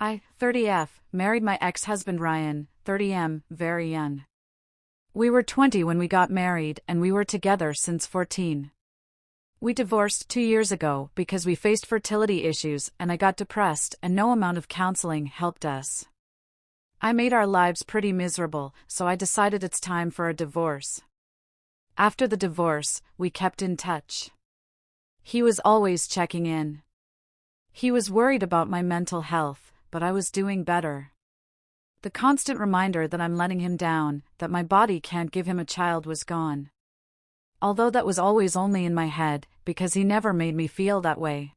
I, 30F, married my ex-husband Ryan, 30M, very young. We were 20 when we got married and we were together since 14. We divorced 2 years ago because we faced fertility issues and I got depressed and no amount of counseling helped us. I made our lives pretty miserable, so I decided it's time for a divorce. After the divorce, we kept in touch. He was always checking in. He was worried about my mental health, but I was doing better. The constant reminder that I'm letting him down, that my body can't give him a child was gone. Although that was always only in my head, because he never made me feel that way.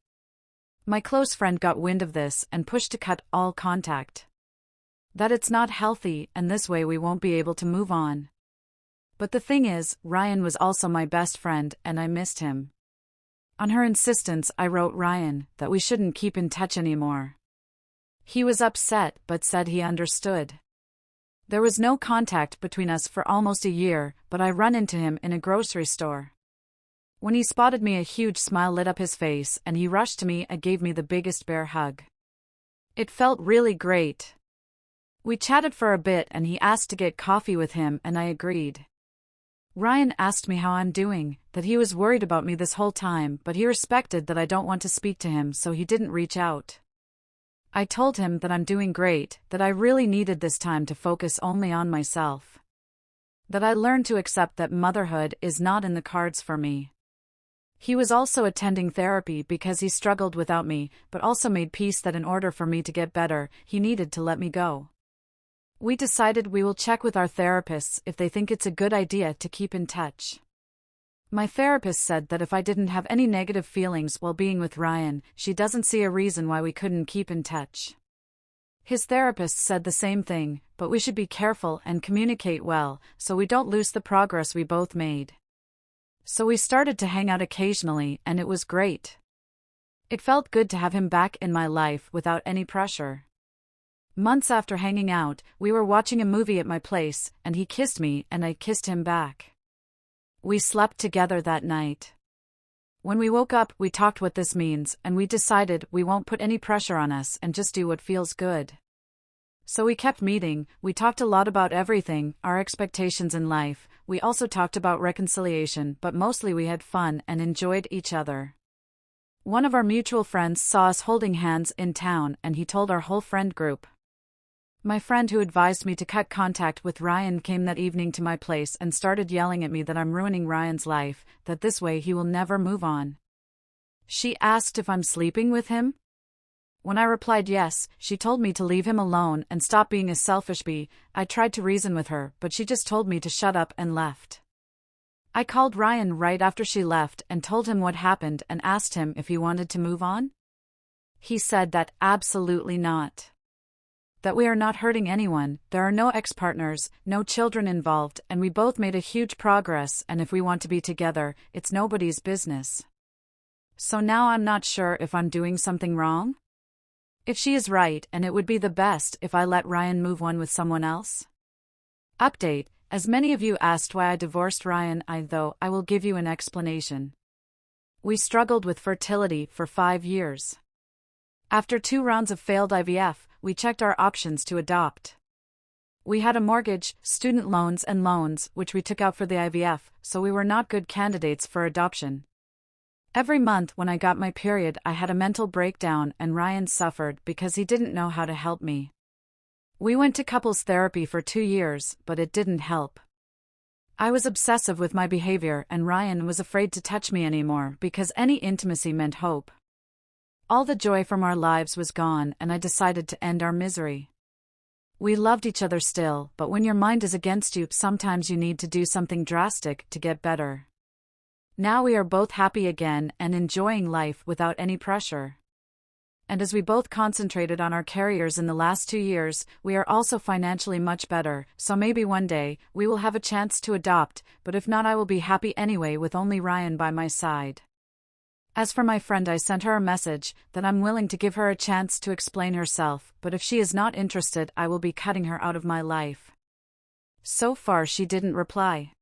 My close friend got wind of this and pushed to cut all contact. That it's not healthy and this way we won't be able to move on. But the thing is, Ryan was also my best friend and I missed him. On her insistence, I wrote Ryan that we shouldn't keep in touch anymore. He was upset but said he understood. There was no contact between us for almost a year, but I run into him in a grocery store. When he spotted me, a huge smile lit up his face and he rushed to me and gave me the biggest bear hug. It felt really great. We chatted for a bit and he asked to get coffee with him and I agreed. Ryan asked me how I'm doing, that he was worried about me this whole time but he respected that I don't want to speak to him so he didn't reach out. I told him that I'm doing great, that I really needed this time to focus only on myself. That I learned to accept that motherhood is not in the cards for me. He was also attending therapy because he struggled without me, but also made peace that in order for me to get better, he needed to let me go. We decided we will check with our therapists if they think it's a good idea to keep in touch. My therapist said that if I didn't have any negative feelings while being with Ryan, she doesn't see a reason why we couldn't keep in touch. His therapist said the same thing, but we should be careful and communicate well, so we don't lose the progress we both made. So we started to hang out occasionally and it was great. It felt good to have him back in my life without any pressure. Months after hanging out, we were watching a movie at my place, and he kissed me and I kissed him back. We slept together that night. When we woke up, we talked what this means, and we decided we won't put any pressure on us and just do what feels good. So we kept meeting, we talked a lot about everything, our expectations in life, we also talked about reconciliation, but mostly we had fun and enjoyed each other. One of our mutual friends saw us holding hands in town and he told our whole friend group. My friend who advised me to cut contact with Ryan came that evening to my place and started yelling at me that I'm ruining Ryan's life, that this way he will never move on. She asked if I'm sleeping with him. When I replied yes, she told me to leave him alone and stop being a selfish bee. I tried to reason with her, but she just told me to shut up and left. I called Ryan right after she left and told him what happened and asked him if he wanted to move on. He said that absolutely not. That we are not hurting anyone, there are no ex-partners, no children involved, and we both made a huge progress, and if we want to be together, it's nobody's business. So now I'm not sure if I'm doing something wrong? If she is right, and it would be the best if I let Ryan move on with someone else? Update: as many of you asked why I divorced Ryan, I will give you an explanation. We struggled with fertility for 5 years. After 2 rounds of failed IVF, we checked our options to adopt. We had a mortgage, student loans and loans, which we took out for the IVF, so we were not good candidates for adoption. Every month when I got my period I had a mental breakdown and Ryan suffered because he didn't know how to help me. We went to couples therapy for 2 years, but it didn't help. I was obsessive with my behavior and Ryan was afraid to touch me anymore because any intimacy meant hope. All the joy from our lives was gone and I decided to end our misery. We loved each other still, but when your mind is against you, sometimes you need to do something drastic to get better. Now we are both happy again and enjoying life without any pressure. And as we both concentrated on our careers in the last 2 years, we are also financially much better, so maybe one day, we will have a chance to adopt, but if not I will be happy anyway with only Ryan by my side. As for my friend, I sent her a message that I'm willing to give her a chance to explain herself, but if she is not interested I will be cutting her out of my life. So far she didn't reply.